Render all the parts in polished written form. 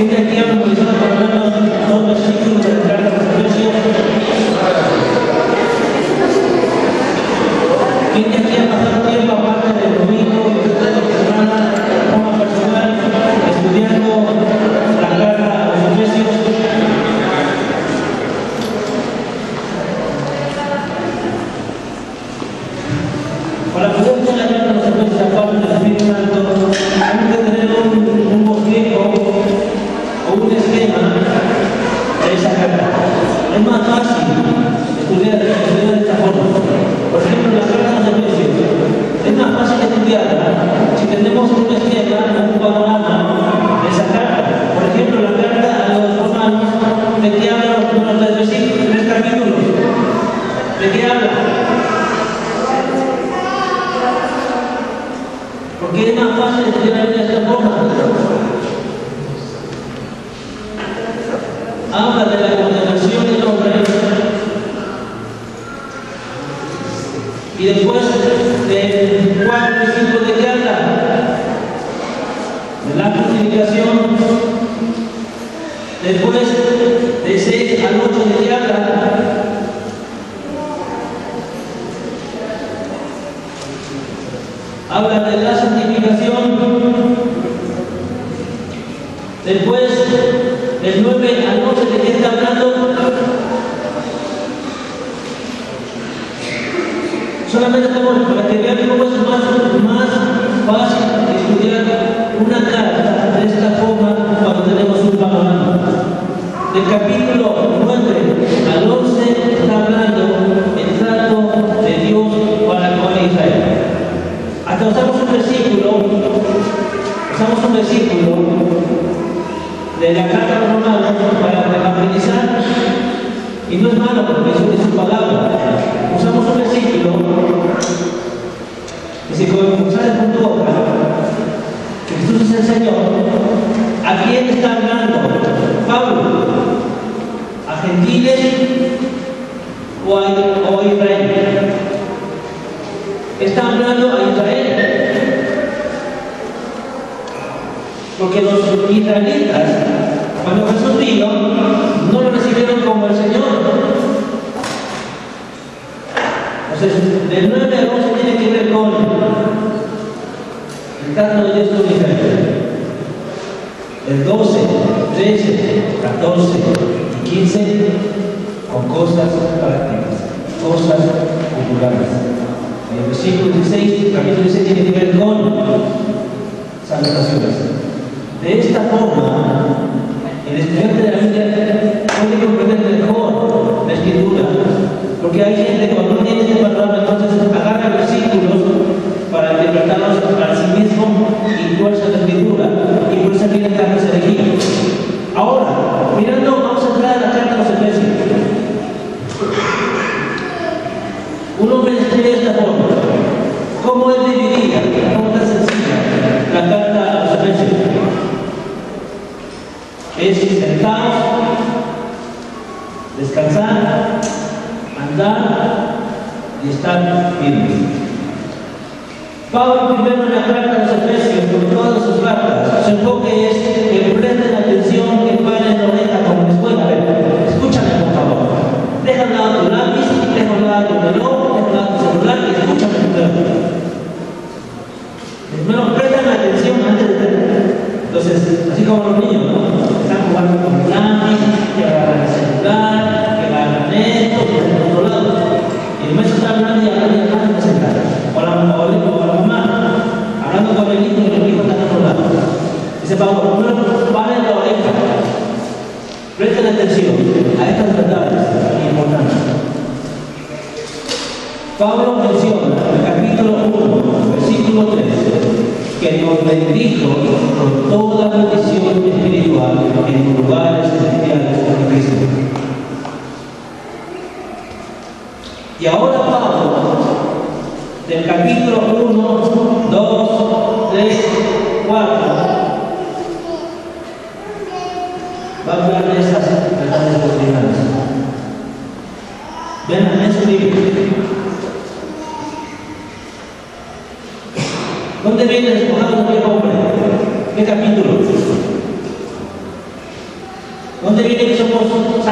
¿Quién de aquí ha memorizado por lo menos 2 versículos de la carta a los Efesios? ¿Quién de aquí ha pasado tiempo aparte del domingo y de la semana como personal estudiando la carta a los Efesios? Para poder hacer la carta a los Efesios a Pablo del Espíritu Santo, hay que tener un bosquejo o un esquema de esa carta. Es más fácil estudiar de esta forma. Por ejemplo, la carta a los Efesios es más fácil estudiarla si tenemos un esquema, un panorama de esa carta. Por ejemplo, la carta a los romanos, ¿de qué habla los primeros 3 versículos, 3 capítulos? ¿De qué habla? Porque es más fácil estudiar de esta forma. Habla de la condenación del hombre y después del 4 versículo de que habla de la justificación, después de 6 al 8 de que habla de la santificación, después del 9 al 11 de qué está hablando. Solamente estamos para que vean cómo es más fácil estudiar una carta de esta forma cuando tenemos un panorama. Del capítulo 9 al 11 está hablando el trato de Dios para con Israel. Hasta usamos un versículo de la carta a los romanos para evangelizar, y no es malo porque eso es su palabra. Usamos un versículo que si comenzamos con tu boca que Jesús es el Señor. ¿A quién está hablando Pablo? ¿A gentiles o a Israel? Está hablando a Israel, porque los israelitas, cuando Jesús vino, no lo recibieron como el Señor. Entonces, del 9 al 11 tiene que ver con el trato de Dios con Israel. El 12, 13, 14 y 15 con cosas prácticas, cosas populares. El versículo 16, capítulo 16, tiene que ver con salutaciones. De esta forma, el estudiante de la Biblia puede comprender mejor la escritura, porque hay gente que cuando tiene este panorama, entonces agarra versículos para interpretarlos para sí mismo y fuerza la escritura, y por eso viene cartas elegidas. Ahora, mirando, vamos a entrar a la carta a los Efesios. Un hombre escribe de esta forma. ¿Cómo es dividida? ¿Cómo tan sencilla la carta a los Efesios? Es sentados, descansar, andar y estar firmes. Pablo primero en la carta a los Efesios, con todas sus cartas, su enfoque es que presten atención, que paren la oreja como en la escuela. A ver, escúchame por favor. Deja un lado tu lápiz, deja un lado tu reloj, deja un lado tu celular y escúchame primero. Primero prestan atención antes de tener. Entonces, así como los niños, ¿no? Están jugando con el lápiz, que agarran el celular, que agarran esto, que están en otro lado. Y el maestro está hablando y hablando y hablando, se sentaron. O la mamá, hablando con el hijo y el hijo está en otro lado. Dice Pablo, primero paren la oreja. Presten atención a estas verdades importantes. Pablo menciona en el capítulo 1, versículo 3, que nos bendijo con toda bendición espiritual en lugares celestiales en Cristo. Y ahora Pablo, del capítulo 1, 2, 3, 4, va a hablar de esas verdades doctrinales. Vean en su libro. ¿Dónde viene despojado el viejo hombre? ¿Qué capítulo?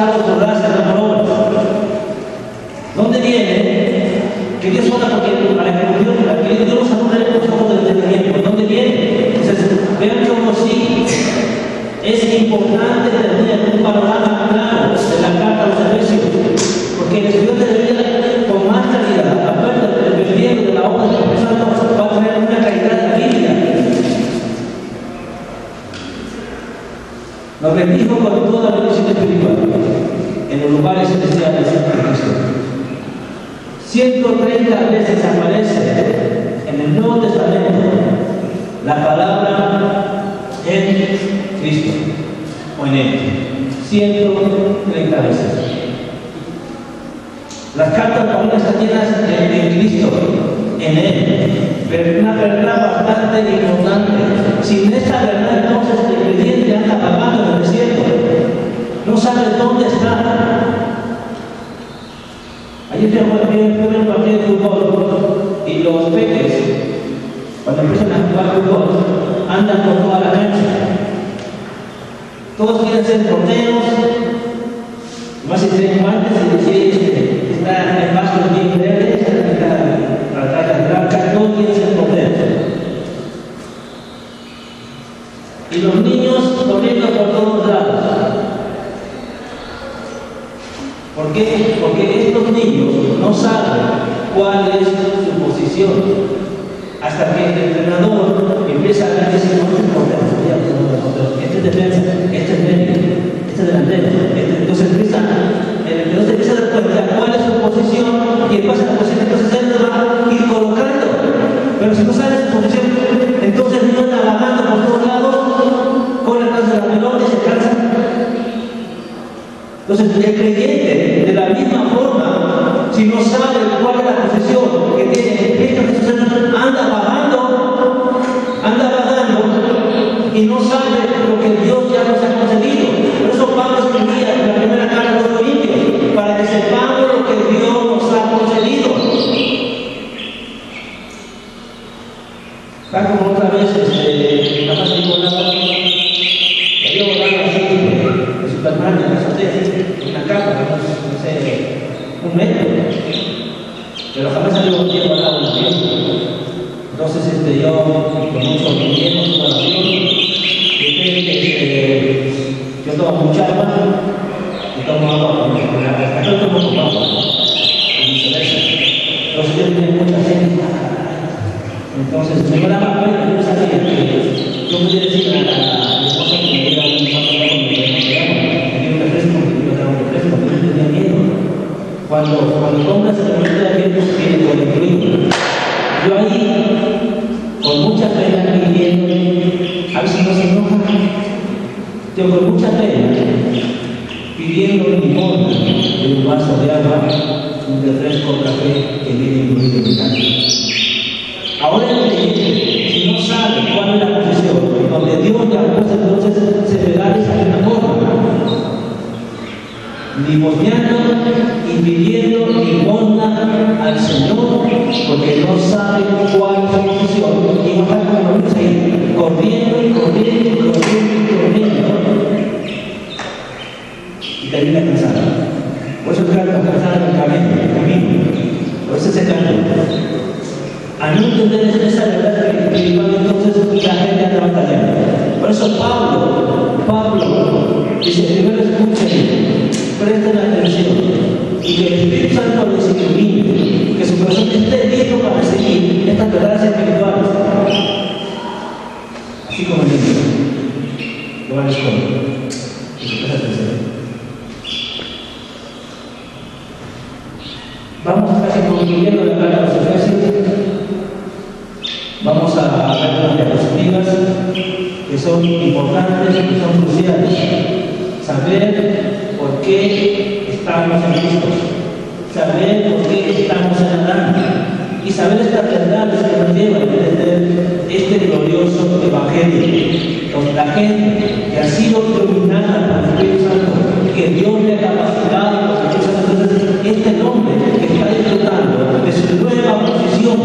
salvos por gracia, no por obras. ¿Dónde viene? Que Dios habla porque para que Dios nos abra los ojos del entendimiento. ¿Dónde viene? Entonces, vean cómo sí es importante tener un panorama claro de la carta a los Efesios, porque el estudiante debería con más claridad, aparte del perdiendo de la obra del Espíritu Santo, va a tener una calidad de la Biblia. Nos bendijo con toda la bendición espiritual en los lugares celestiales en Cristo. 130 veces aparece en el Nuevo Testamento la palabra en Cristo o en Él. 130 veces. Las cartas paulinas están llenas de Cristo, en Él. Pero una verdad bastante importante. Sin esta verdad, entonces el creyente anda vagando en el desierto. No sabe dónde está. Ayer fui a un partido de fútbol y los peques, cuando empiezan a jugar fútbol, andan por toda la cancha. Todos quieren ser porteros, más si tienen guantes y decir, está el pasto bien verde, está la traca blanca, todos quieren ser porteros. Y los niños corriendo por todos lados. ¿Por qué? Porque estos niños no saben cuál es su posición. Hasta que el entrenador empieza a decir, no es portero, este es defensa, este es medio, este es delantero. Entonces empieza a dar cuenta cuál es su posición y en base a la posición, entonces él lo va a ir colocando. Pero si no sabe su posición, entonces no anda vagando por todos lados, corre atrás de la pelota y se cansa. Entonces el creyente, de la misma forma, si no sabe cuál es la posición que tiene en Cristo Jesús, anda vagando y no sabe lo que Dios ya nos ha concedido. Por eso Pablo escribía en la primera carta a los Corintios, para que sepamos lo que Dios nos ha concedido. Está como otra vez, capaz de volar, que había volado así de Superman en la azotea, en una capa, no sé, un metro, pero jamás había volado al lado de un avión. Entonces yo, con mucho miedo, mucha oración, yo tomo mucha agua y tomo agua con la pesca, yo tomo con agua, y viceversa. Entonces yo tenía mucha sed. Entonces me daba cuenta, yo sabía que yo podía decir a mi esposa que me diera un vaso de agua, me diera un refresco, me diera un refresco, pero yo tenía miedo. Cuando compras el momento de aquel que tiene por incluido, yo ahí, con mucha pena, pidiéndole, a ver si no se enoja, yo con mucha pena, pidiendo limón de un vaso de agua, un refresco, café que viene incluido en mi casa. Ahora el creyente, si no sabe cuál es la posición, donde Dios le ha puesto, entonces se verá de esa misma forma. Limosneando y pidiendo limosna al Señor, porque no sabe cuál es su posición. Y va a estar como los ahí, corriendo y corriendo y corriendo y corriendo. Y termina cansado. Por eso claro, cansado en el camino. Por eso se cansa. A no entender esa verdad espiritual, entonces la gente anda batallando. Por eso Pablo dice, primero escuchen, presten atención, y que el Espíritu Santo les ilumine, que su corazón esté listo para seguir estas verdades espirituales. Así como el niño, lo van a esconder, y se presta atención. Vamos casi concluyendo la carta a los Efesios. Vamos a ver unas diapositivas que son importantes, que son cruciales. Saber por qué estamos en Cristo, saber por qué estamos en Adán y saber estas verdades que nos llevan a entender este glorioso Evangelio, donde la gente que ha sido iluminada por el Espíritu Santo, que Dios le ha capacitado por el Espíritu Santo, entonces este hombre que está disfrutando de su nueva posición.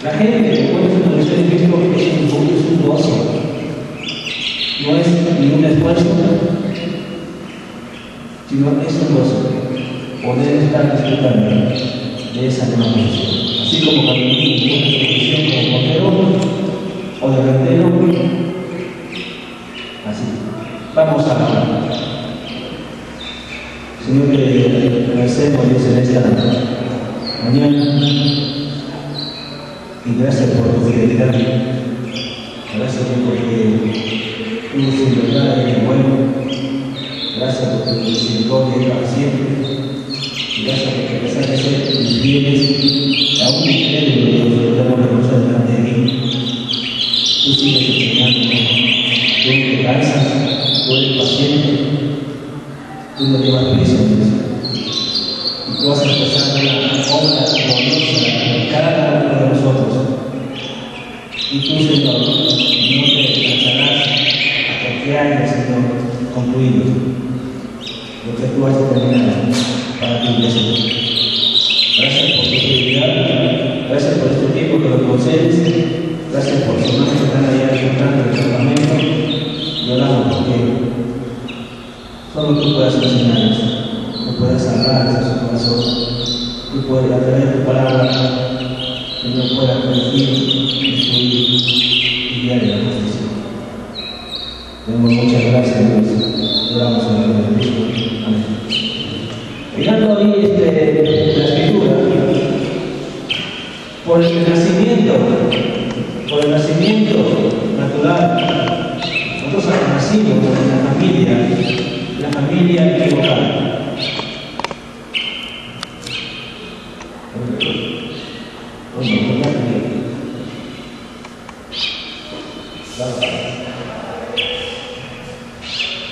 La gente que pone su posición en Cristo es un gozo. No es ningún esfuerzo, sino es un gozo poder estar disfrutando de esa nueva posición. Así como cuando un niño tiene una posición como portero o delantero, así. Vamos a hablar. Señor, que agradecemos Dios en esta mañana y gracias por tu fidelidad. Gracias porque tú sin verdad eres bueno. Gracias por tu misericordia para siempre. Y gracias porque a pesar de ser infieles, aún incrédulos, Dios, podemos reconocer delante de ti. Tú sigues enseñando. Tú no te cansas, tú eres paciente. Tú no llevas prisa, Dios. Y tú has empezado una obra gloriosa en cada uno de nosotros. Y tú, Señor, no te cansarás hasta que hayas, Señor, concluido lo que tú has determinado para tu iglesia. Gracias por tu fidelidad, gracias por este tiempo que nos concedes, gracias por los hermanos que están allá disfrutando del campamento. Y oramos porque solo tú puedas enseñarnos, tú puedas hablar a su corazón, tú puedes atraer tu palabra, que no pueda corregir, instruir y guiar en la justicia. Tenemos muchas gracias, Dios. Oramos en el nombre de Cristo. Amén. Mirando ahí la escritura, por el nacimiento natural, nosotros nacimos en la familia equivocada.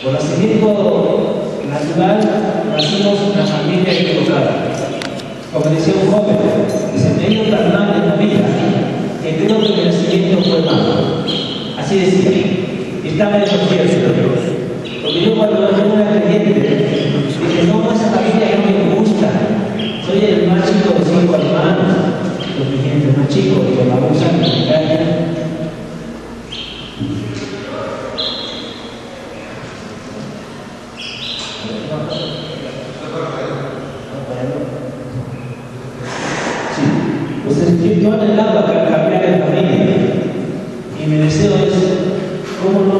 Por nacimiento natural, nacimos en la familia equivocada. Como decía un joven, dice, me he ido tan mal en la vida que creo que mi nacimiento fue malo. Así decía, estaba en los cielos. Porque yo cuando era creyente, dije, no, esa familia no me gusta. Soy el más chico de 5 hermanos, los creyentes más chicos, que vamos a explicar. Yo anhelaba cambiar de familia y mi deseo es, ¿cómo no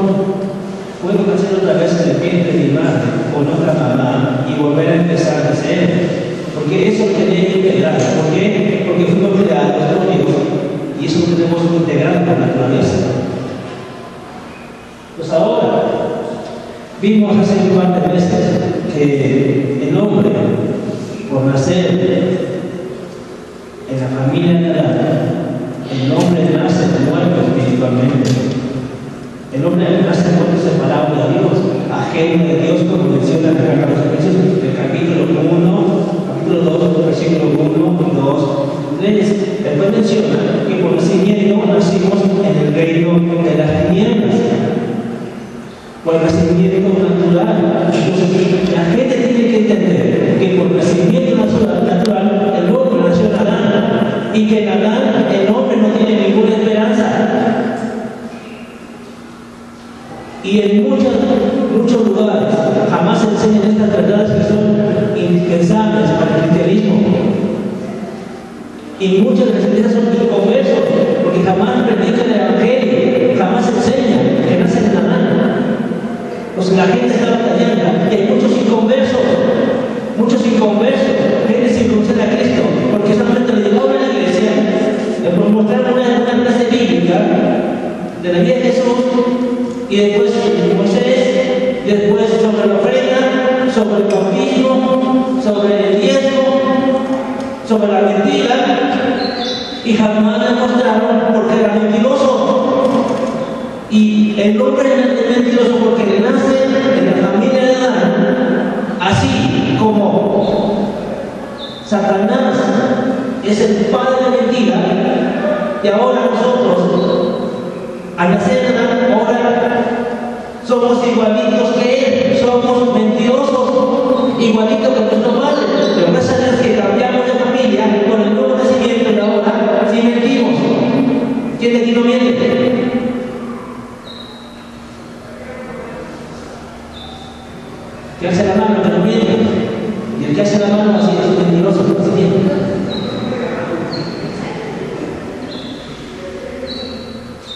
puedo nacer otra vez en el vientre de mi madre con otra mamá y volver a empezar de cero? Porque eso tenía que integrar. ¿Por qué? Porque fuimos creados por Dios y eso lo tenemos que integrar por naturaleza. Pues ahora vimos hace un par de meses que el hombre, por nacer en la familia natural, el hombre nace muerto espiritualmente. El hombre nace muerto separado de Dios, ajeno de Dios, como menciona la carta a los Efesios, del capítulo 1, capítulo 2, versículo 1, 2, 3. Después menciona que por nacimiento nacimos en el reino de las tinieblas. Por nacimiento natural. Entonces, la gente tiene que entender que por nacimiento natural el hombre nació en Adán y que en Adán el hombre no tiene ninguna esperanza. Y en muchos lugares jamás se enseñan estas verdades que son indispensables para el cristianismo. Y muchas de las iglesias son inconversos porque jamás predican el evangelio, jamás enseñan que nacen en Adán. Pues la gente está batallando y hay muchos inconversos, gente sin conocer a Cristo, porque solamente le llegó a la iglesia, le mostraron una clase bíblica de la vida de Jesús y después de Moisés, después sobre la ofrenda, sobre el bautismo, sobre el diezmo, sobre la mentira, y jamás le mostraron porque era mentiroso. Y el hombre es mentiroso porque le nace en la familia de Adán, así como Satanás es el padre de mentira, y ahora nosotros, al nacer en Adán, ahora somos igualitos que él, somos mentirosos, igualitos que nuestro padre. Pero gracias a Dios que cambiamos de familia con el nuevo nacimiento y ahora sí mentimos. ¿Quién de aquí no miente?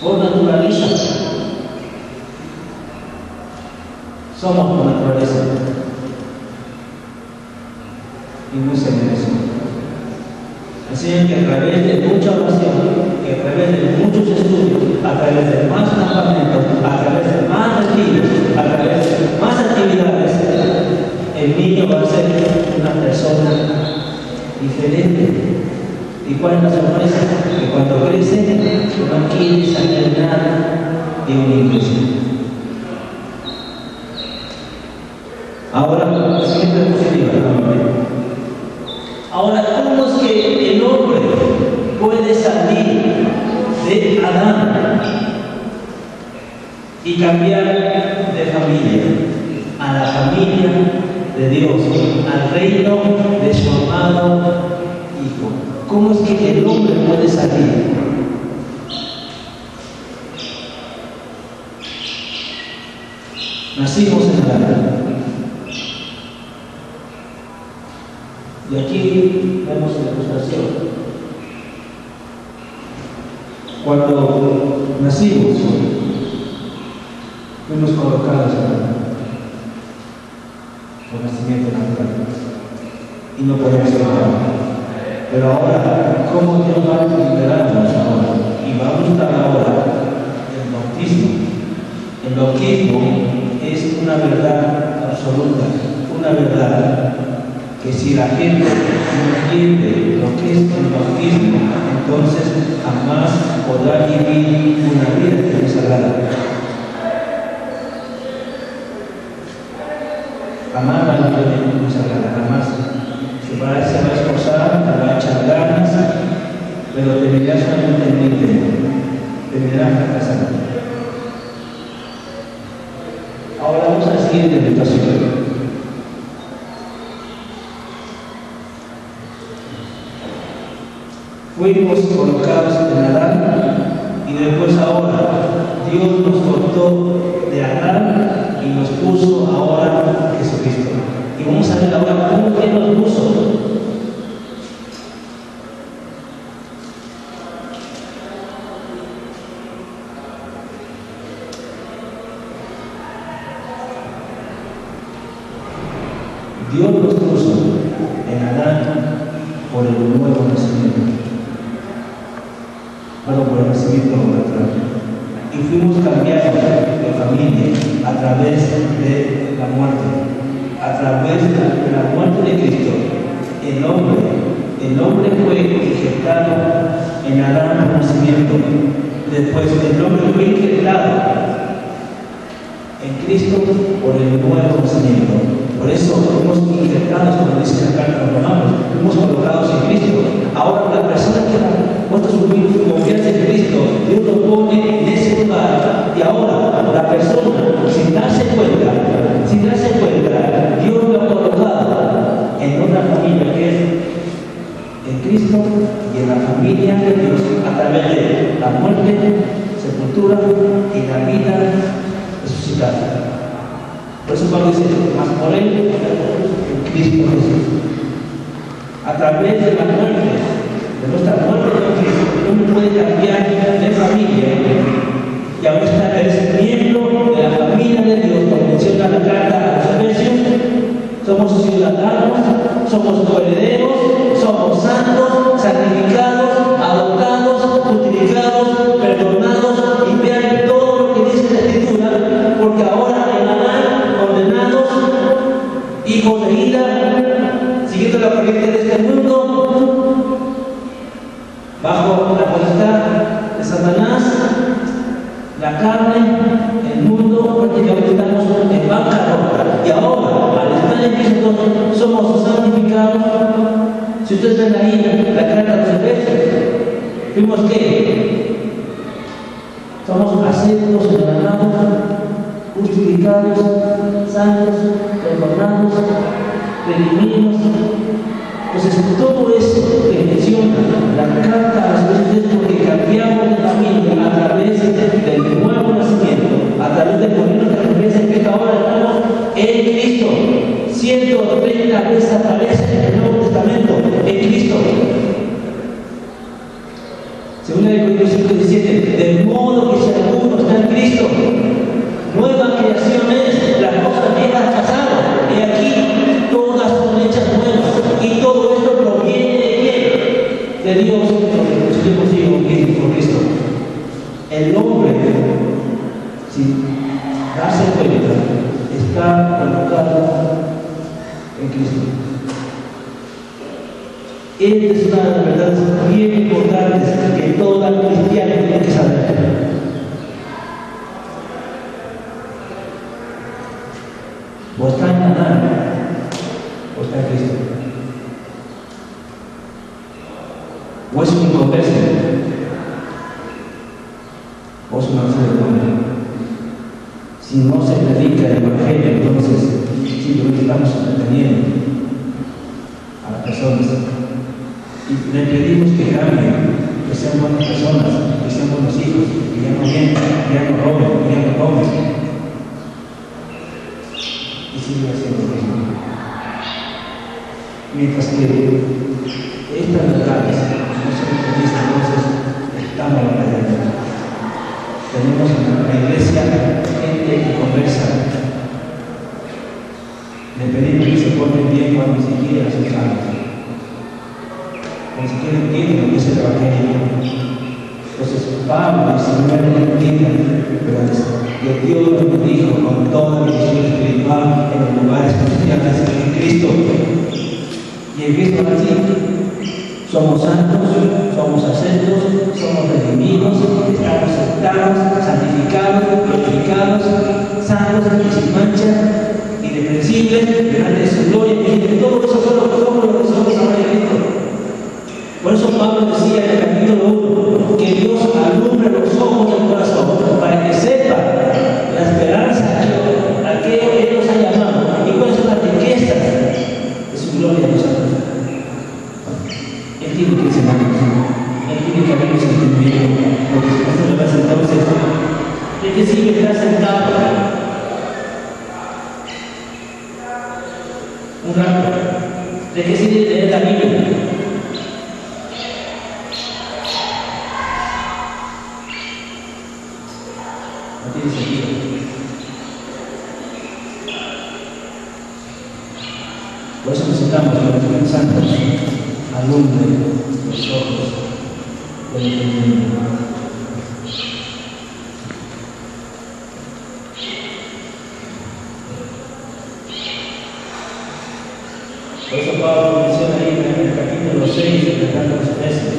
por naturaleza. Somos por naturaleza. Y muy sencillo. Enseñan que a través de mucha oración, que a través de muchos estudios, a través de más campamentos, a través de más retiros, a través de más actividades, el niño va a ser una persona diferente. ¿Y cuál es la sorpresa? Que cuando crece no quiere saber nada de una iglesia. Ahora, la siguiente diapositiva. Ahora, ¿cómo es que el hombre puede salir de Adán y cambiar de familia a la familia de Dios, al reino de su amado Hijo? ¿Cómo es que el hombre puede salir? Nacimos en Adán. Y aquí vemos la ilustración. Cuando nacimos, fuimos colocados por nacimiento natural y no podemos escapar. Pero ahora, ¿cómo Dios va a liberarnos ahora? Y vamos a estar ahora el bautismo. El bautismo es una verdad absoluta, una verdad que si la gente no entiende lo que es el bautismo, entonces jamás podrá vivir una vida que nos agrada. Jamás va a vivir una vida que nos agrada, jamás. Se va a esforzar, te va a echar ganas, pero terminará solamente en el intento, terminará fracasando. Ahora vamos a la siguiente situación. Fuimos colocados en Adán y después ahora Dios nos cortó de Adán y nos puso ahora Jesucristo. Y vamos a ver ahora cómo que nos puso. Dios nos puso en Adán por el nuevo nacimiento. Bueno, por el nacimiento natural. Y fuimos cambiados de familia a través de la muerte. A través de la muerte de Cristo, el hombre fue injertado en Adán por nacimiento. Después el hombre fue injertado en Cristo por el nuevo nacimiento. Por eso fuimos injertados, como dice la carta a los Romanos, fuimos colocados en Cristo. Ahora la persona que ha puesto su confianza en Cristo, Dios lo pone en ese lugar. Y ahora la persona, sin darse cuenta, Dios lo ha colocado en una familia que es en Cristo y en la familia de Dios a través de la muerte, sepultura y la vida resucitada. Por eso Pablo dice, más por él, en Cristo Jesús. A través de la muerte, de nuestra muerte en Cristo, uno puede cambiar de familia y ahora eres miembro de la familia de Dios, como menciona la carta a los Efesios. Somos ciudadanos, somos coherederos, somos santos, santificados, adoptados, justificados, perdonados, y vean todo lo que dice la Escritura, porque ahora en Adán, condenados, hijos de ira, siguiendo la corriente de este mundo, bajo la potestad de Satanás, la carne, el mundo, prácticamente estamos en bancarrota. Y ahora, al estar en Cristo, somos santificados. Si ustedes ven ahí la carta de los Efesios, vimos que somos aceptos en el amado, justificados, santos, perdonados, redimidos. Entonces, todo eso que menciona la carta a los Efesios es porque cambiamos de familia a través del nuevo nacimiento, a través de poner nuestra confianza en Cristo. Ahora estamos en Cristo. 130 veces aparece en el Nuevo Testamento en Cristo. Según el Corintios 5:17, de modo que Cristo. Nueva creación es, las cosas viejas pasaron, y aquí todas son hechas nuevas. Y todo esto proviene de quién? De Dios, porque nosotros digo que por Cristo. El hombre, sin darse cuenta, está colocado en Cristo. Esta es una de las verdades bien importantes que todo cristiano tiene que saber. O está en Adán, o está en Cristo. O es un inconverso, o es una nación de hombre. Si no se predica el Evangelio, entonces simplemente estamos entreteniendo a las personas. Y le pedimos que cambien, que sean buenas personas, que sean buenos hijos, que ya no mientan, que ya no roben, que ya no comen. Y sigue haciendo lo mismo. Mientras que estas verdades no son entendidas, entonces estamos batallando. Tenemos en la iglesia gente que conversa. Le pedimos que se porten bien cuando ni siquiera son salvos. Ni siquiera entienden lo que es el Evangelio. Entonces, Pablo y Samuel no entienden, pero que Dios nos bendijo con toda bendición espiritual en los lugares celestiales en Cristo. Y en Cristo así, somos santos, somos aceptos, somos redimidos, estamos aceptados, santificados, glorificados, santos y sin mancha, irreprensibles, delante de su gloria, y todo eso solo somos lo que somos ahora en Cristo. Por eso Pablo decía en el capítulo 1 que Dios alumbre los ojos del corazón para que sepa la esperanza a que Él nos ha llamado y cuáles son las riquezas de su gloria en nosotros. Él tiene que enseñarnos, Él tiene que abrirnos el entendimiento, porque si no se lo ves entonces, ¿de qué sirve estar sentado un rato? ¿De qué sirve leer la Biblia? No tiene sentido. Por eso necesitamos que los Espíritu Santo alumbre los ojos del entendimiento. Por eso Pablo menciona ahí en el capítulo 6, tratando los Efesios.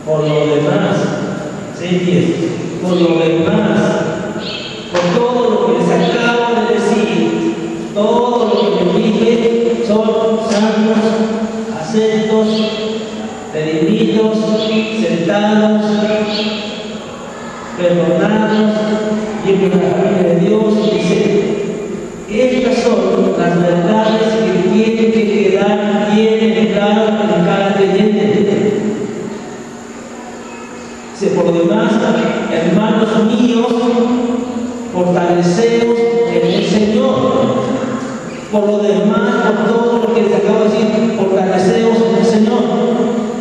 Por lo demás, 6:10, por lo demás, por todo lo que les acabo de decir, todo lo que les dije, son santos, aceptos, redimidos, sentados, perdonados, miembros de la familia de Dios. Dice, estas son las verdades que tienen que quedar bien claras en cada creyente. Dice, por lo demás, hermanos míos, fortaleceos en el Señor. Por lo demás, por todo lo que les acabo de decir, fortaleceos en el Señor.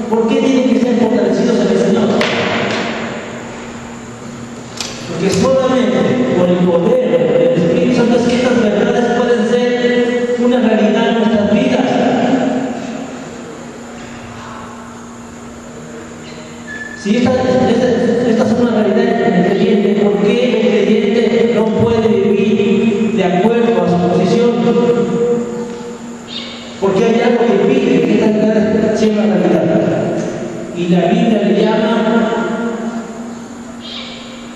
¿Por qué tienen que ser fortalecidos en el Señor? Porque solamente por el poder del Espíritu Santo es que estas verdades pueden ser una realidad en nuestras vidas. Si esta es una realidad en el creyente, ¿por qué el creyente no puede vivir de acuerdo a su posición? Porque hay algo que pide que esta realidad sea una realidad. Y la Biblia le llama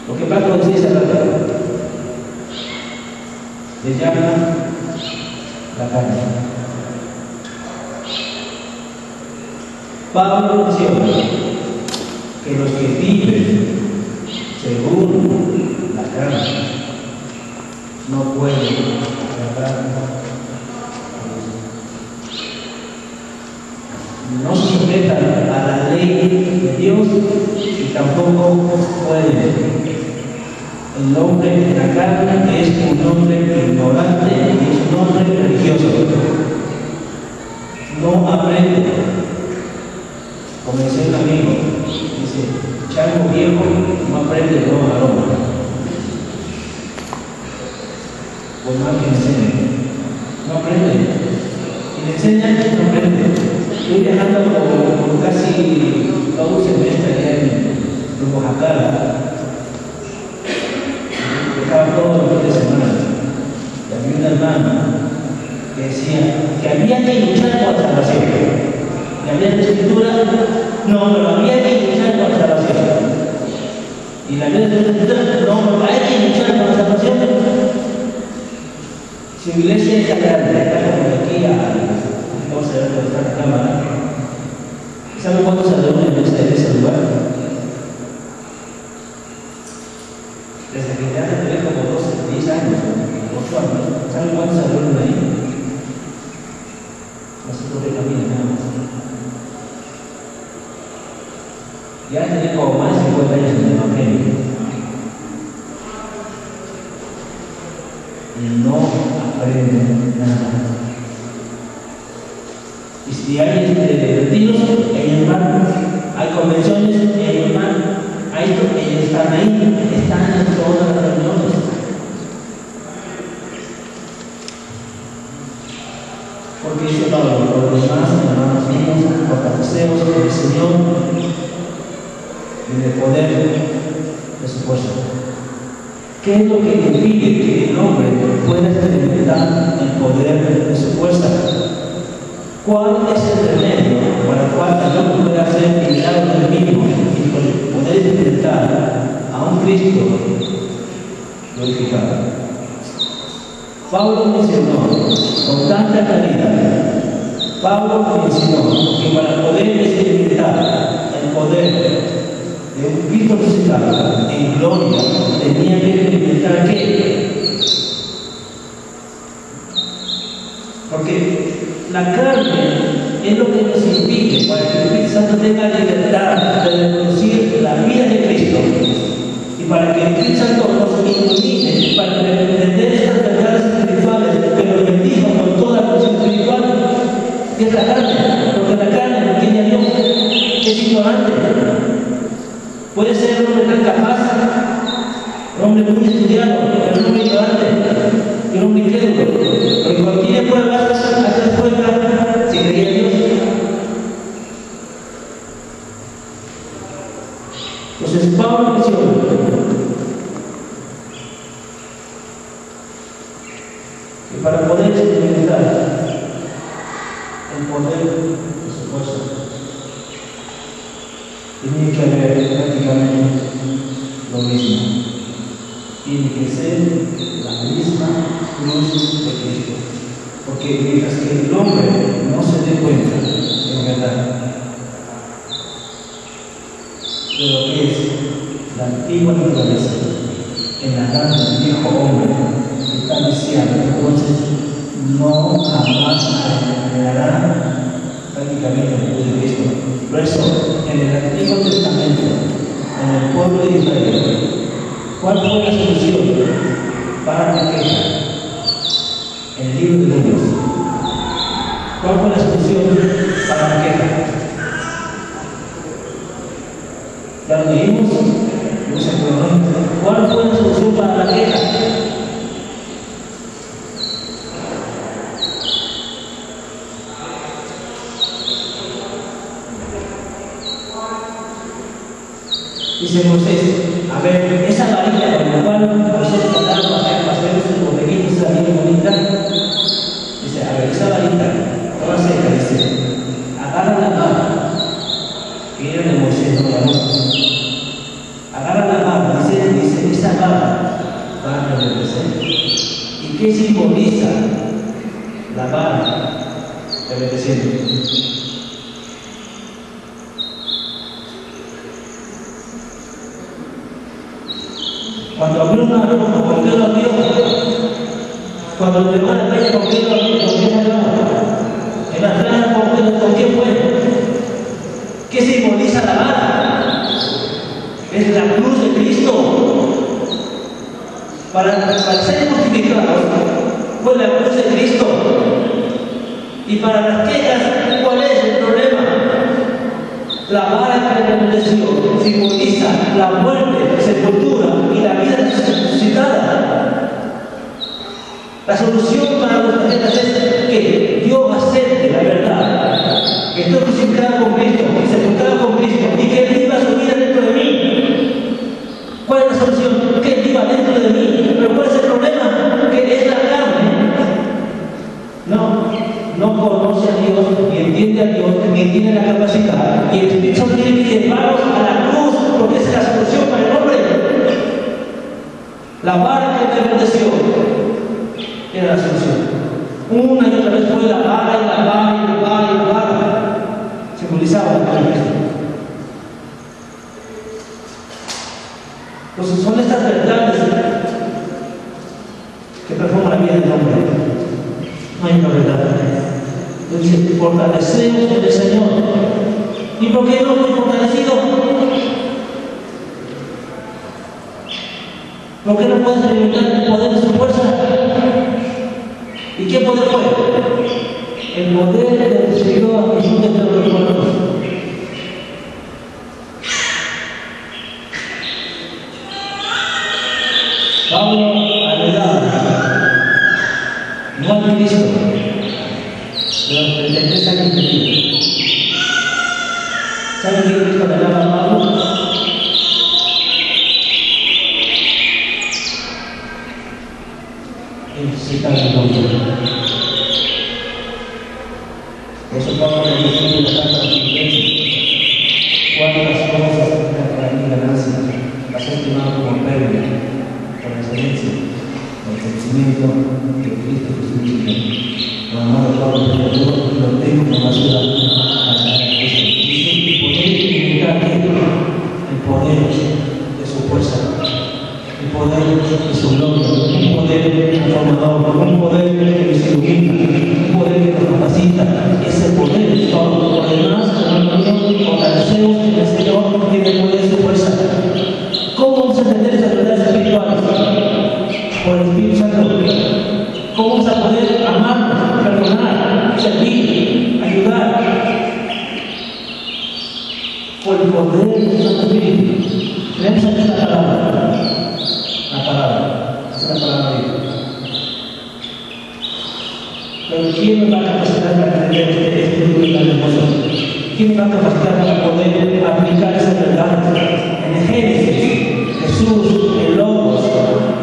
lo que Pablo decía esa realidad. Le llama la carne. Pablo menciona que los que viven según la carne no pueden agradar a Dios. No se sujetan a la ley de Dios y tampoco pueden. El hombre de la carne es un hombre ignorante y es un hombre religioso. No aprende. Como decía un amigo, dice, chango viejo no aprende de nuevo aroma. demás que enseñan. No aprenden. Y le enseñan, no aprenden. Estoy viajando por casi todo un semestre allá en Oaxaca. Estaba todo el fin de semana. Y había una hermana que decía que había que luchar por la salvación. Que había la escritura, no, pero había que luchar por la salvación. Y la Biblia de la escritura, no, hay que luchar por la salvación. Si la iglesia es grande, está como aquí, vamos a ver por esta cámara. ¿Saben cuántos alumnos en ese lugar? Desde que ya tenía como 12, 10 años, 8 años. ¿Saben cuántos alumnos ahí? Nosotros de camino nada más. Ya tenía como más de 50 años en el Evangelio. Y no aprenden nada. Y si hay retiros, ellos van. Hay convenciones, ellos van. Ellos están ahí, están en todas las reuniones. Porque dice Pablo, por los demás, hermanos míos, por los deseos del Señor y del poder de su fuerza. ¿Qué es lo que impide que el hombre pueda experimentar el poder de su fuerza? ¿Cuál es el remedio para el cual el hombre puede hacer el milagro del mismo y poder experimentar a un Cristo glorificado? Pablo mencionó con tanta claridad, Pablo mencionó que para poder experimentar el poder de un Cristo resucitado en gloria, tenía que experimentar ¿qué? Porque la carne es lo que nos impide para que el Espíritu Santo tenga libertad de reproducir la vida de Cristo y para que el Espíritu Santo nos ilumine para entender estas verdades espirituales que nos bendiga con toda la cosa espiritual, que es la carne, porque la carne no tiene a Dios, es ignorante. Puede ser un hombre tan capaz, un hombre muy estudiado, pero un hombre ignorante y un hombre incrédulo, porque cuando tiene pruebas, hace pruebas si creía en Dios. Entonces Pablo menciona que para poder experimentar el poder de su fuerza, tiene que haber prácticamente lo mismo. Tiene que ser la misma cruz de Cristo. Porque mientras que el hombre no se dé cuenta, en verdad, de lo que es la antigua naturaleza, en la carne del viejo hombre, está deseando, entonces no jamás experimentará prácticamente el poder de Cristo. Por eso, en el Antiguo Testamento, en el pueblo de Israel, ¿cuál fue la solución para la queja? En el libro de Números. ¿Cuál fue la solución para la queja? Ya lo leímos, no se acuerdan. ¿Cuál fue la solución para la queja? Dice Moisés, a ver, esa varilla con la cual Moisés trataba de hacer sus botequitos, esa varilla bonita, dice, a ver, esa varita, toda seca, dice, agarra la mano, que era de Moisés, no la otra. Agarra la mano, dice, esa mano va a reverdecer. ¿Y qué simboliza la mano reverdeciendo? Cuando abrió una ropa, ¿por qué lo abrió? Cuando le pegó la peña, ¿por qué lo abrió? ¿Por qué no? En la playa, ¿por qué fue? ¿Qué simboliza la vara? Es la cruz de Cristo. Para ser justificados fue la cruz de Cristo. Y para las quejas, ¿cuál es el problema? La vara que reverdeció simboliza la muerte, la sepultura y la vida resucitada. La solución para nuestras vidas es que Dios acepte la verdad, que estoy crucificado con Cristo, que sepultado con Cristo y que Él viva su vida dentro de mí. ¿Cuál es la solución? Que Él viva dentro de mí. Pero ¿cuál es el problema? Que es la carne. No conoce a Dios, ni entiende a Dios, ni tiene la capacidad. Y el Espíritu Santo tiene que llevarnos a la cruz, porque esa es la solución para el hombre. La vara que te bendeció era la solución. Una y otra vez fue la vara y la vara y la vara y la vara. Simbolizaba la Cristo. Entonces son estas verdades que transforman la vida del hombre. No hay una verdad. Entonces, fortalecemos en el Señor. ¿Y por qué no estoy fortalecido? ¿Por qué no puedes experimentar el poder de su fuerza? ¿Y qué poder fue? El poder del Señor Jesús entre los muertos. Pablo ayudaba, no al Cristo, de los 33 años de vida. ¿Saben qué Cristo le daba a Pablo? Necesitaba el control. Por eso Pablo le dice en la carta a los Filipenses: ¿cuántas cosas eran para mí ganancia? Las he estimado como pérdida, por excelencia, por el conocimiento de Cristo Jesús. Amado Pablo, lo tengo como ayuda a Cristo. Dice: poder experimentar el poder de su fuerza, el poder de su gloria, un poder transformador, un poder que nos ilumina, un poder que nos capacita. Ese poder es todo. Por demás, hermano mío, fortalecemos en el Señor y en el poder de su fuerza. ¿Cómo vamos a entender esas verdades espirituales? Por el Espíritu Santo. ¿Cómo vamos a poder amarnos, perdonar, servir, ayudar? Por el poder del Santo Espíritu. Tenemos aquí la palabra. La palabra. Es la palabra de Dios. Pero ¿quién nos va a capacitar para entender este libro tan hermoso? ¿Quién nos va a capacitar para poder aplicar esa verdad? En el Génesis, Jesús, el Logos,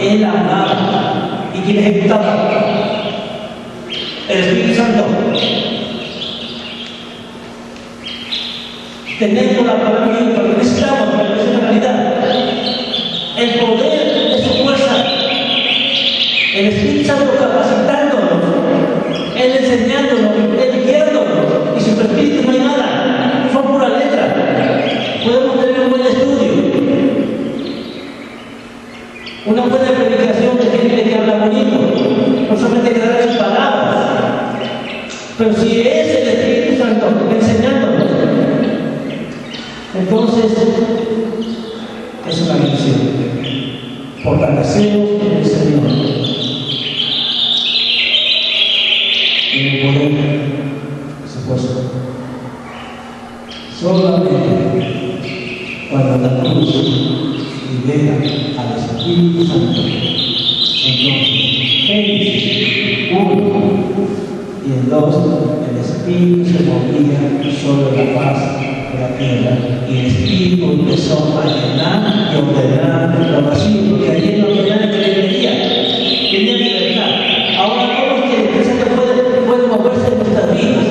Él hablaba. ¿Y quién ejecutaba? El Espíritu Santo. Tenemos la palabra de Dios, pero necesitamos para que sea una realidad. El poder de su fuerza. El Espíritu Santo capacitándonos. Él enseñándonos, Él guiándonos. Y sin su Espíritu no hay nada. Son pura letra. Podemos tener un buen estudio. Una buena predicación de gente que habla bonito. No solamente quedar en palabras. Pero si es el Espíritu Santo enseñándonos, entonces es una bendición. Fortalecemos en el Señor, en el poder de su fuerza. Solamente cuando la cruz libera al Espíritu Santo, entonces Génesis 1 y el 2, el Espíritu se movía sobre la faz de la tierra y el Espíritu empezó a llenar y ordenar lo vacío, porque allí no había nadie que le veía, tenía libertad. Ahora, ¿cómo es que el Espíritu Santo puede moverse en nuestras vidas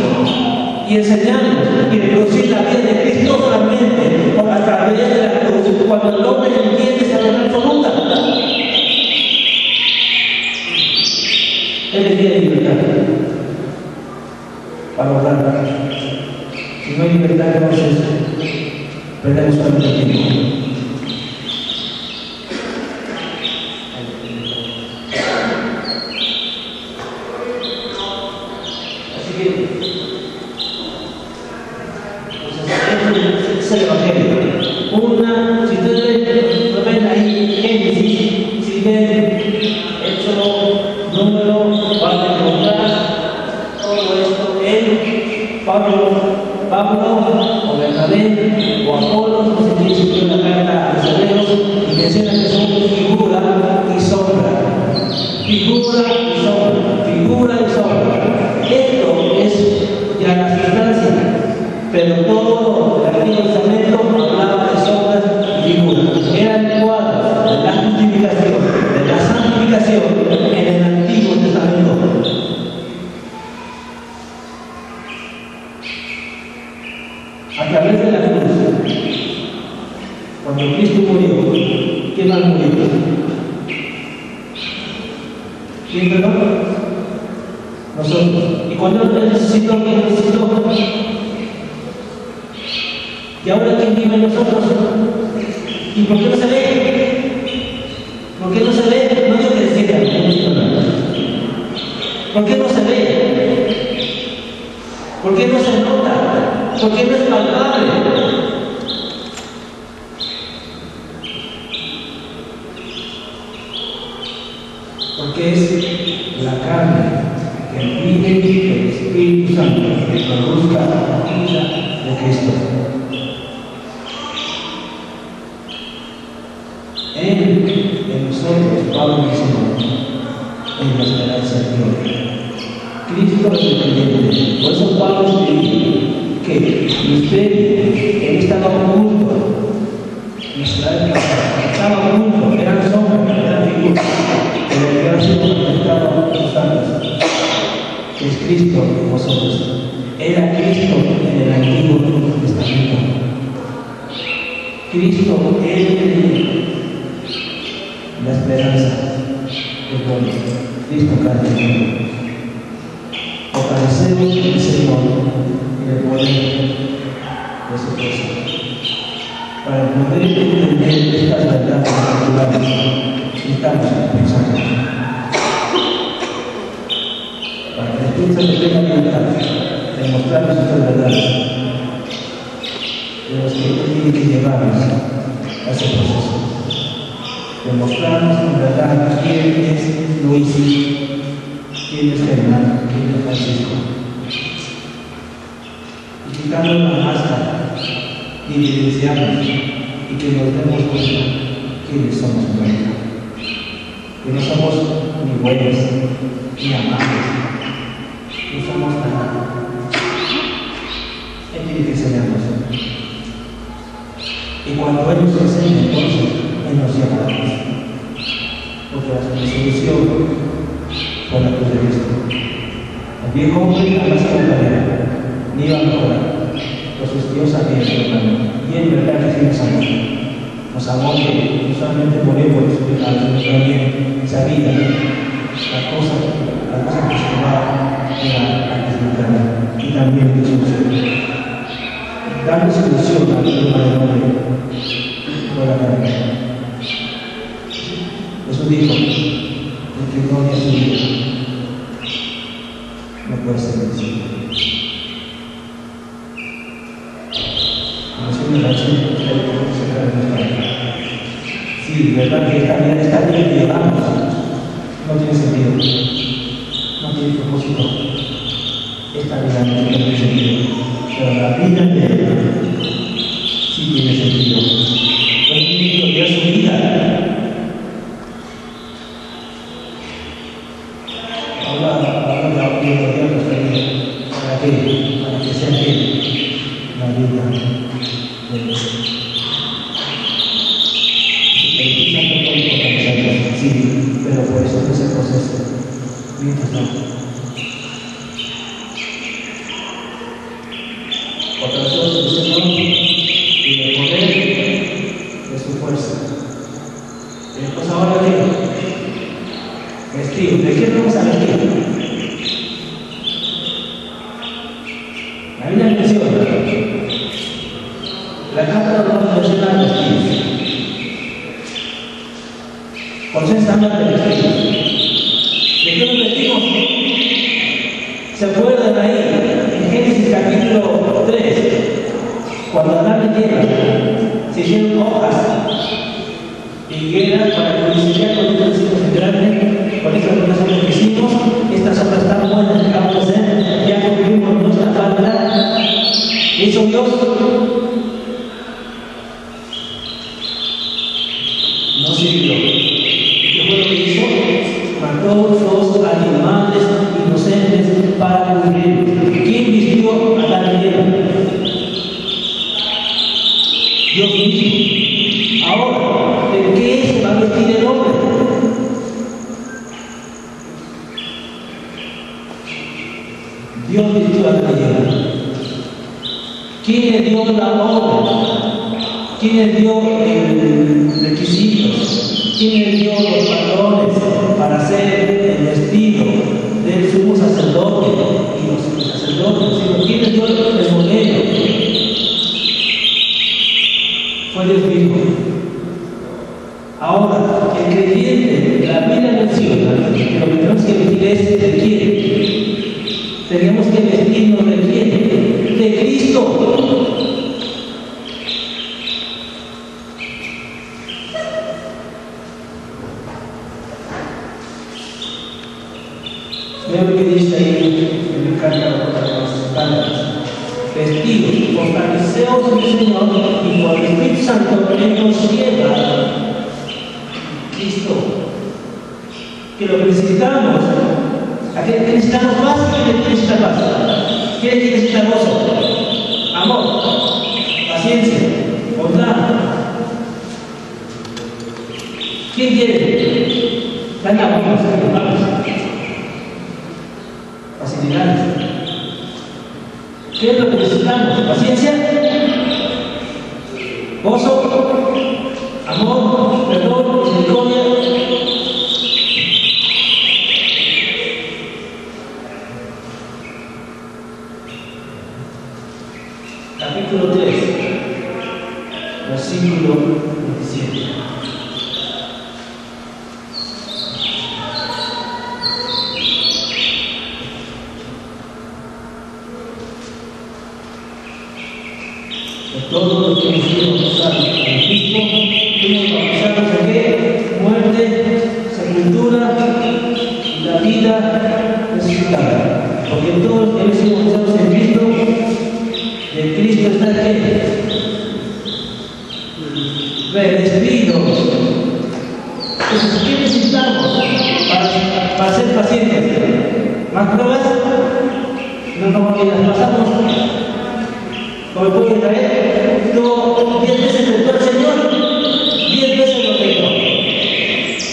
y enseñarnos y reproducir la vida de Cristo solamente por a través de la cruz, cuando el hombre entiende esa verdad absoluta? Él tiene libertad para orar. Si no hay libertad, entonces perdemos solamente el tiempo. Así que, entonces, es el Evangelio. Si ustedes leen Cuando Cristo murió, ¿quién más murió? ¿Quién, perdón? Nosotros. Y cuando Él resucitó, ¿quién resucitó? ¿Y ahora quién vive en nosotros? ¿Y por qué no se ve? ¿Por qué no se ve? No digo que decida, ¿por qué no se ve? ¿Por qué no se nota? ¿Por qué no es palpable? Porque es la carne que impide que el Espíritu Santo produzca la vida de Cristo. En nosotros, Pablo dice, en la esperanza de gloria. Cristo es el creyente. Por eso Pablo escribió que ustedes que estaban ocultos, estaban ocultos, eran sombras, eran figuras, pero que han sido manifestados los santos, que es Cristo en vosotros. Era Cristo en el Antiguo Testamento. Cristo es la esperanza de gloria. Cristo cada día. Fortalecemos el Señor y el poder de su fuerza. Para poder entender estas verdades particulares, necesitamos pensar. Para que el Espíritu tenga libertad de mostrarnos estas verdades, de los que Él tiene que llevarnos a ese proceso. De mostrarnos en verdad quién es Luis, quién es Germán, quién es Francisco. Y quitando la máscara y evidenciarnos y que nos demos cuenta quiénes somos en realidad. Que no somos ni buenos ni amables, no somos nada. Él tiene que enseñarnos. Y cuando Él nos enseña, entonces Él nos llama a Dios. Porque la solución fue la cruz de Cristo. El viejo hombre jamás iba a cambiar, ni iba a mejorar. Entonces Dios sabía su hermano. Y en verdad que sí nos amó. Nos amó que no solamente murió por sus pecados, sino también sabía la cosa que se llamaba era la cristiana. Y también Dios solución. Darle solución al problema del hombre fue la carne. Jesús dijo, el que no es su vida no puede ser vencido. Sí, verdad que esta vida que llevamos no tiene sentido, no tiene propósito. Esta vida no tiene sentido, pero la vida de Él sí tiene sentido. Él tiene que odiar su vida. Ahora la odiar nuestra vida. ¿Para qué? Para que sea Él la vida de Dios. Sí, pero por eso es el proceso. Mientras tanto. Fortalecemos el Señor y el poder de su fuerza. Y después ahora ¿qué? Vestir. ¿De qué vamos a vestir? La Biblia menciona. La carta no menciona vestidos. ¿Por qué están mal de vestidos? ¿De qué nos vestimos? ¿Se acuerdan ahí? En Génesis capítulo 3, cuando Adán y Eva se hicieron hojas higueras para que ya con estos hijos en grande, con estas cosas que hicimos, estas obras tan buenas que acabamos de hacer, ya cumplimos nuestra falta. ¿Hizo Dios? No sirvió. ¿Qué fue lo que hizo? Mató dos animales inocentes para cubrirlos. ¿Quién vistió a Adán y Eva? Dios mismo. Ahora, ¿de qué se va a vestir el hombre? Dios vistió a Adán y Eva. ¿Quién le dio la orden ¿Quién les dio requisitos? ¿Quién les dio los patrones para hacer el vestido del sumo sacerdote y los sacerdotes? ¿Quién les dio el modelo? Fue Dios mismo. Ahora, el creyente, la Biblia menciona que lo que tenemos que vestir es de quién. Tenemos que vestirnos de quién? De Cristo. Veo que dice ahí en el carta a los Gálatas: vestidos, fortaleceos en el Señor y por el Espíritu Santo que nos lleva Cristo. Que lo necesitamos. ¿A qué necesitamos más? ¿Quién necesita más? ¿Quién necesita gozo? Amor, paciencia, bondad. ¿Quién quiere? Tanta bondad, facilidades. ¿Qué es lo que necesitamos? Paciencia, gozo, amor, perdón, misericordia. Capítulo 3, versículo 27. Todos los que hemos sido bautizados en Cristo, fuimos bautizados en qué? Muerte, sepultura y la vida resucitada. Porque todos los que hemos sido bautizados en Cristo, de Cristo está qué? Revestidos. Entonces, ¿qué necesitamos para ser pacientes? ¿Más pruebas? No como que las pasamos. Como puede traer, yo 10 veces tentó al Señor, 10 veces lo tentó.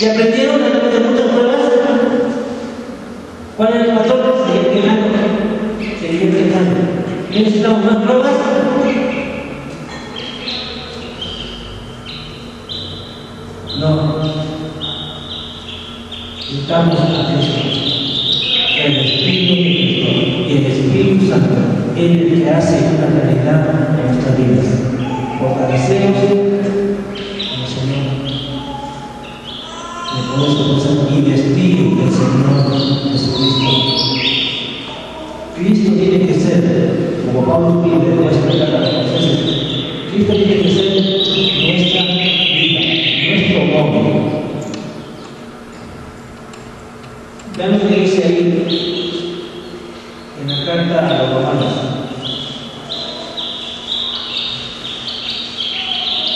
¿Y aprendieron a través de muchas pruebas? ¿Cuál era el patrón? Seguir quemando, seguir quemando. ¿Necesitamos más pruebas? No. Necesitamos atención. El Espíritu de Cristo y el Espíritu Santo es el que hace una realidad en nuestras vidas. Fortalecemos en el Señor. Le podemos conocer y vestir del Señor Jesucristo. Cristo tiene que ser, como Pablo pide, nuestra carta. Cristo tiene que ser nuestra vida, nuestro hombre. Veamos lo que dice ahí en la carta a los Romanos.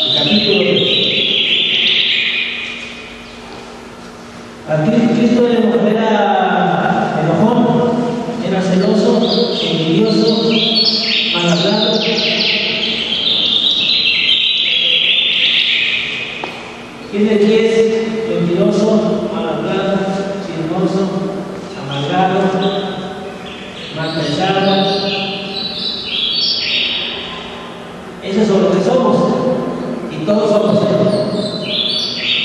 El capítulo 3. Cristo era enojón, era celoso, envidioso, mal hablado. ¿Quién de aquí es mentiroso, mal hablado, chismoso, amargado, mal pensado? Eso es lo que somos, y todos somos ellos.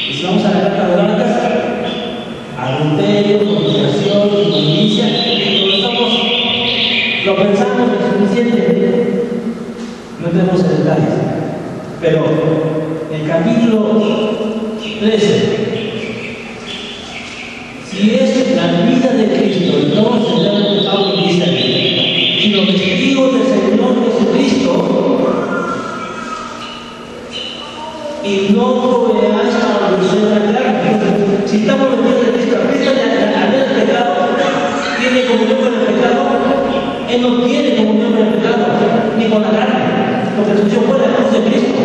Y si vamos a la carta de Gálatas, adulterio, fornicación, inmundicia, lo pensamos es suficiente, no tenemos detalles. Pero el capítulo 13, si es la vida de Cristo, entonces ya lo que Pablo dice aquí, si los testigos del Señor Jesucristo y no proveáis para la luz de la carne. Si estamos metidos en Cristo, Cristo al ver el pecado, tiene comunión con el pecado. Él no tiene comunión con el pecado, ni con la carne, porque su fue la cruz de Cristo,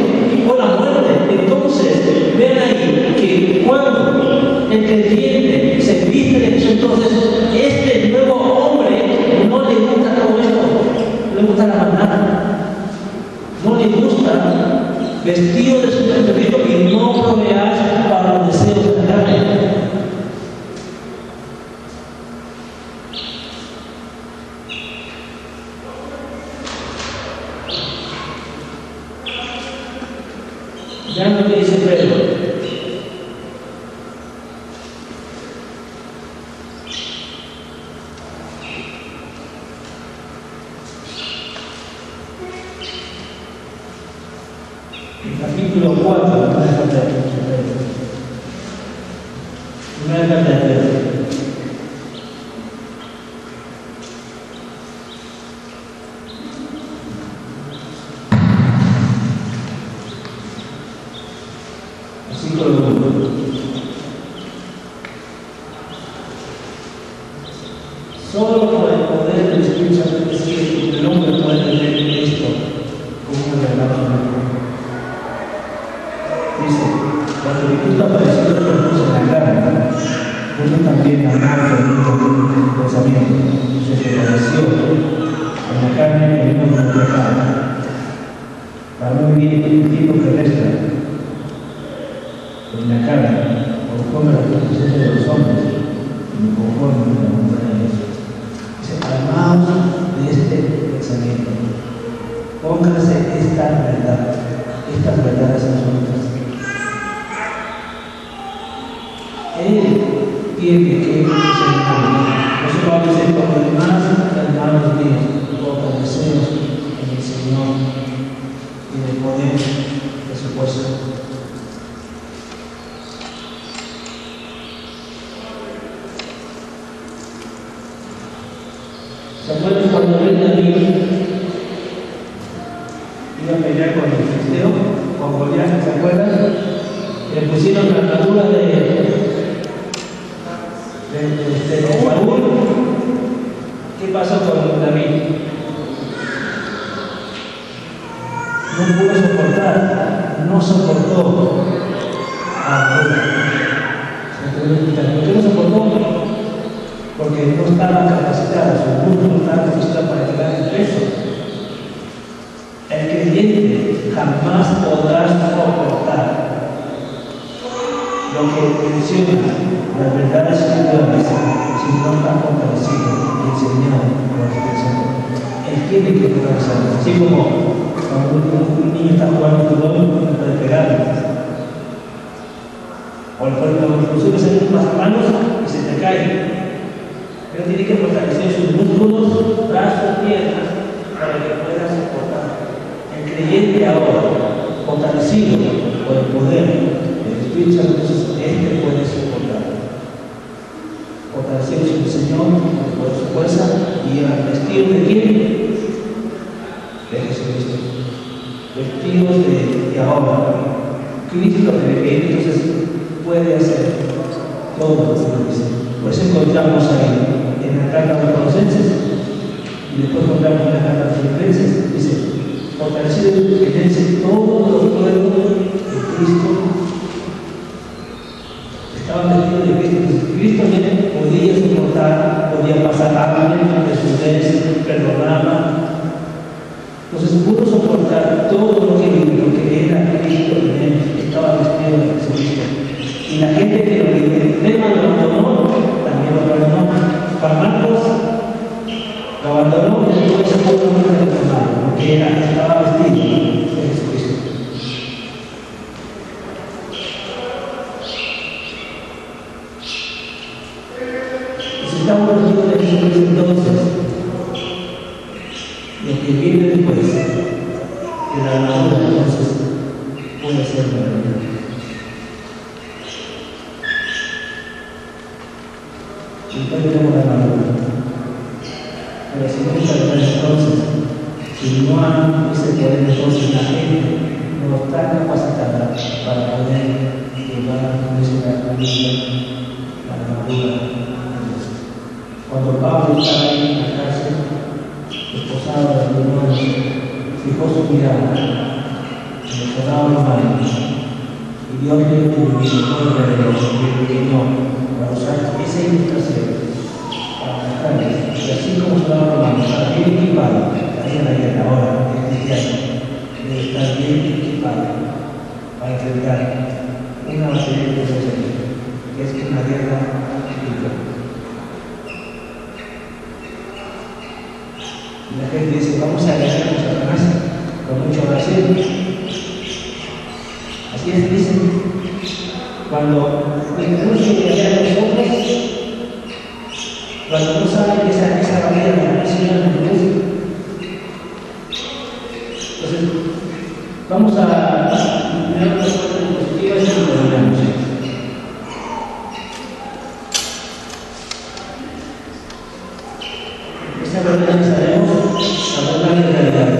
fue la muerte. Entonces, vean ahí que cuando el creyente se viste de Cristo, entonces este nuevo hombre no le gusta todo esto, no le gusta la maldad, no le gusta vestido de su Jesucristo y no proveáis para los deseos de la carne. dice Pedro. Capítulo 4, primera carta de Pedro. Primera carta de Pedro. Versículo 1. Solo por el poder del Espíritu Santo es que el hombre puede tener esto como una verdad. Dice, cuando Jesús apareció de Jesús en la carne, uno también amado el pensamiento, se apareció en la carne que vino con el pecado, para no vivir un tiempo que resta en la carne, conforme a la constitución de los hombres, y conforme a la voluntad de Dios. Dice, amados de este pensamiento, pónganse estas verdades en nosotros. Él tiene que enseñar. No se va a decir como demás, hermanos míos, por deseos en el Señor y en el poder de su fuerza. ¿Se acuerdan cuando el David iba a pelear con el filisteo? Con Goliat, ¿se acuerdan? Le pusieron la armadura de Saúl. ¿Qué pasó con David? No pudo soportar, no soportó a Saúl. ¿Por qué no soportó? Porque no estaba capacitada, su cuerpo no estaba capacitado para llevar el peso. El creyente jamás podrá soportar lo que menciona las verdades espirituales si no está fortalecido y enseñado por el Espíritu Santo. Él tiene que fortalecerlo. Así como cuando un niño está jugando fútbol, no puede pegarle. O cuando subes en unas manos y se te cae. Pero tiene que fortalecer sus músculos, brazos, piernas, para que pueda soportar. El creyente ahora, fortalecido por el poder del Espíritu Santo, este puede soportar. Fortalecidos en el Señor por su fuerza y al vestido de quién? De Jesucristo. Vestidos de ahora. Cristo que entonces puede hacer todo lo que dice. Por eso encontramos ahí en la carta de los Colosenses y después encontramos en la carta de los Filipenses, dice, fortalecido que tenéis todos los pueblos de Cristo. Estaban vestidos de Cristo. Cristo podía soportar, podía pasar hambre, desnudez, perdonaba. Entonces pudo soportar todo lo que era Cristo en él, estaba vestido de Jesucristo. Y la gente que lo abandonó, también lo perdonó. Para Marcos lo abandonó y después se pudo perdonar, porque estaba vestido de Jesucristo. Y si estamos vestidos de Jesucristo, entonces lo que viene después de la armadura, entonces puede ser verdadero. Después tenemos la armadura. Pero si no está entonces, si no hay ese poder, entonces la gente no está capacitada para poder llevar a la armadura. Cuando Pablo estaba ahí en la cárcel, esposado de los demonios, fijó su mirada, le cerraba las manos, y Dios le dio misericordia de los que no. Para usar esa ilustración para mostrarles que así como se daba la mano, está bien equipado, ahí en la guerra ahora, el cristiano, debe estar bien equipado para enfrentar una batalla de que es una guerra espiritual. Y la gente dice, vamos a guerrear con Satanás con mucha oración. Así es. ustedes dicen, cuando incluso llegan los ojos, cuando no saben que esa barrera la presión en el luz. Entonces, vamos a mirar las cosas positivas y terminamos. Esta barrera sabemos abordar en realidad.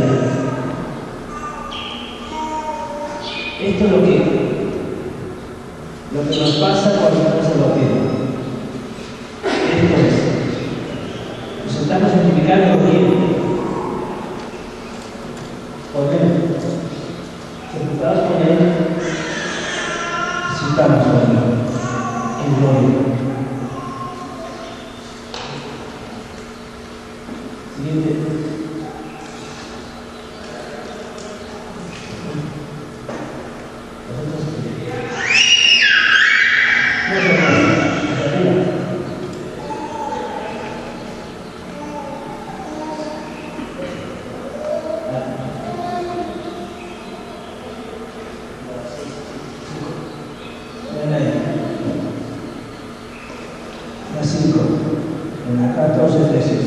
Esto es lo que nos pasa cuando estamos en los pies. Esto es. Nos estamos identificando bien. Con él. Sentados con él. Sentamos con él. En gloria. Siguiente. En la 14 veces,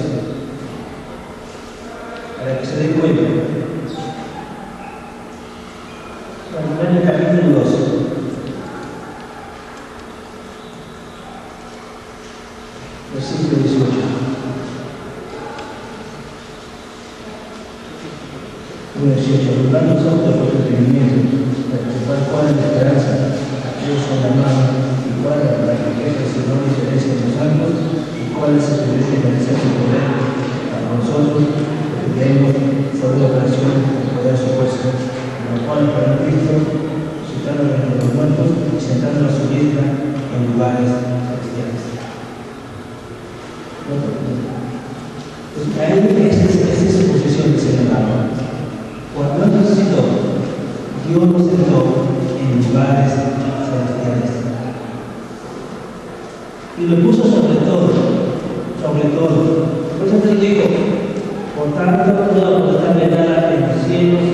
para que se den cuenta. Cuando en el capítulo 2, versículo 18. Burlar nosotros por entretenimiento, para cuál es la esperanza, aquellos con la mano, y cuál es la riqueza, si no diferencia de los santos, y cuál es el privilegio de merecer su poder para nosotros, que tenemos sobre la oración de poder supuesto, en lo cual para Cristo, suscitando entre los muertos y sentando a su diestra en lugares celestiales. Pues a él esa es su posición de ser amado. Cuando Él resucitó, Dios nos sentó en lugares celestiales. Y lo puso sobre todo. Por eso te digo, por tanto, toda potestad me dada en los cielos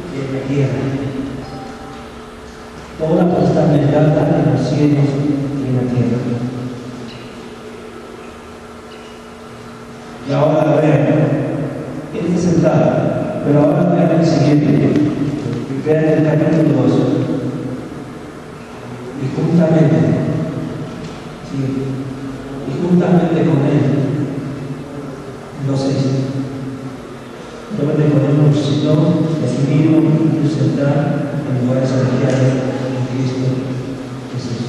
y en la tierra. Toda potestad me dada en los cielos y en la tierra. Y ahora vean, Él está sentado. Pero ahora vean el siguiente, vean el capítulo 2. Y juntamente con él, no sé, no me recordemos, sino asimismo y sentar en lugares celestiales en Cristo Jesús.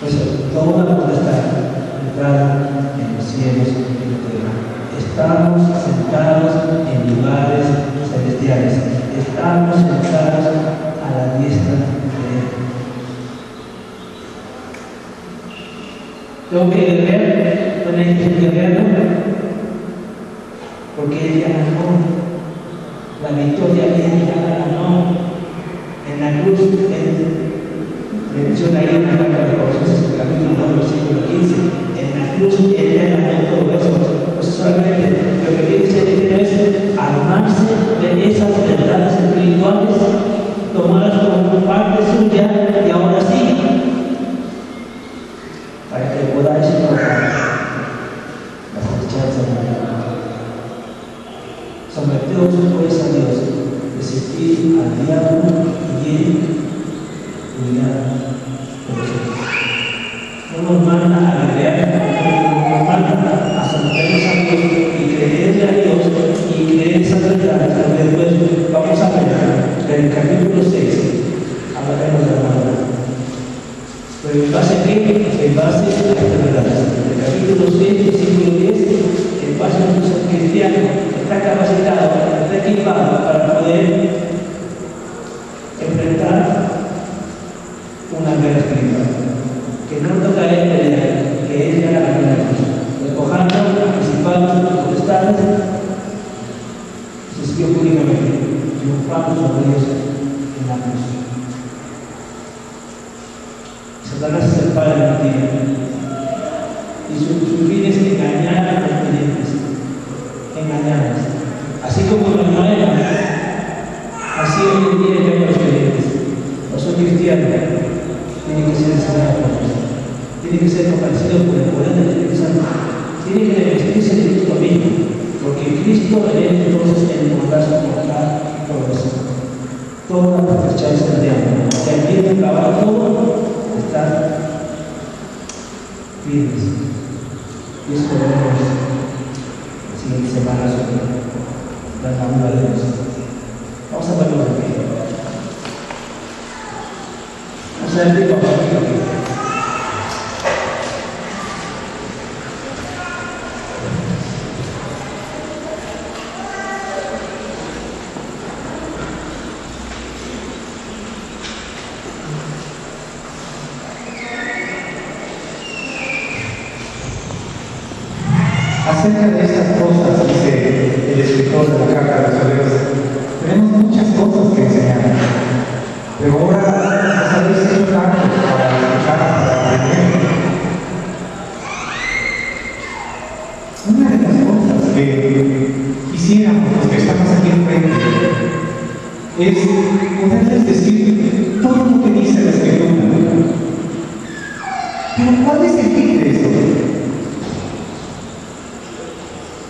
Pues toda potestad entrada en los cielos y en la tierra. Estamos sentados en lugares celestiales. Estamos sentados a la diestra de Él. Tengo que guerrear, no necesito guerrear nunca, porque Él ya ganó la victoria, Él ya ganó en la cruz. Él menciona ahí en la carta de Colosenses, capítulo 2, versículo 15. En la cruz Él ya ganó todo eso. Pues solamente lo que tiene que ser es armarse de esas verdades espirituales, tomarlas como parte suya y ahora sí, para que podáis tocar las chanzas de la. Someteos pues a Dios, resistid al diablo y él huirá de vosotros. No nos manda a guerrear, nos manda a someternos a Dios y creerle a Dios y creer esas verdades. Después vamos a ver del capítulo 6, hablaremos de la palabra. Pero en base a qué? En base a estas verdades. El capítulo 6, versículo 10, en base a nuestro cristiano está capacitado, está equipado para poder enfrentar una guerra espiritual. Que no toca a él pelear, que él ya la guerra. Despojando, anticipando, potestades, se siguió públicamente, triunfando sobre ellos en la cruz. Satanás es el padre de la mentira. Y su fin es engañar a los creyentes. Engañarlos. Así como los Noé hoy en día ya no los creyentes. No soy cristiano, tiene que ser enseñado por Cristo. Tiene que ser fortalecido por el poder del Espíritu Santo. Tiene que revestirse de Cristo mismo, porque Cristo en él entonces en el lugar soportar todo eso. Toda la rechaza de amor. Que aquí en el trabajo todo está firmes. Y esto veremos la siguiente semana sobre la armadura de Dios. Vamos a verlo aquí. Vamos a ver qué pasa aquí. Acerca de estas cosas, dice el escritor de la carta de los Hebreos, tenemos muchas cosas que enseñar, pero ahora nos habéis hecho tanto para escuchar, para aprender. Una de las cosas que quisiéramos los que estamos aquí enfrente es poderles decir todo lo que dice la escritura. Pero ¿cuál es el fin de esto?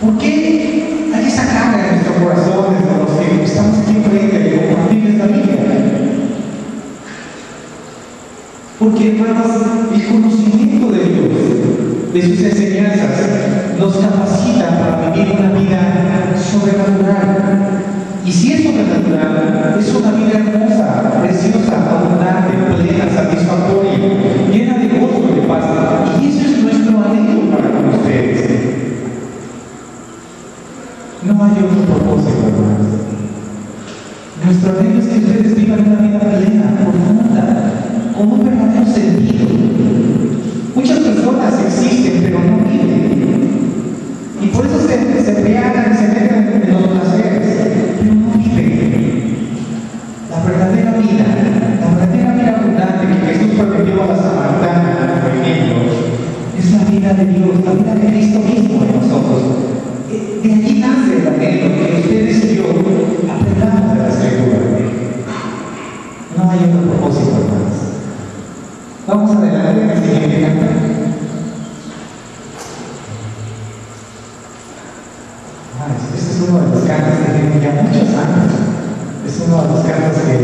¿Por qué hay esa carga en nuestros corazones de los que estamos aquí enfrente de compartir esta Biblia? Porque, hermanos, el conocimiento de Dios, de sus enseñanzas, nos capacita para vivir una vida sobrenatural. Y si es sobrenatural, es una vida hermosa, preciosa, abundante, plena, satisfactoria, llena de gozo y de paz. Y eso es nuestro anhelo para con ustedes. No hay otro propósito, hermanos. Nuestro anhelo es que ustedes vivan una vida plena, profunda, con un verdadero sentido. Muchas personas existen, pero no viven. Y por eso se embriagan y se meten en los placeres, pero no viven. La verdadera vida abundante que Jesús prometió a la samaritana, por ejemplo, es la vida de Dios, la vida de Cristo mismo en nosotros. De aquí nace el anhelo que ustedes y yo aprendamos de la Escritura. No hay otro propósito, hermanos. Vamos adelante en el siguiente canto. Este es uno de los cantos que tienen ya muchos años. Es uno de los cantos que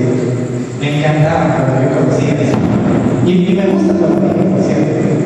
me encantaban cuando yo conocía eso. Y me gusta todavía, por cierto.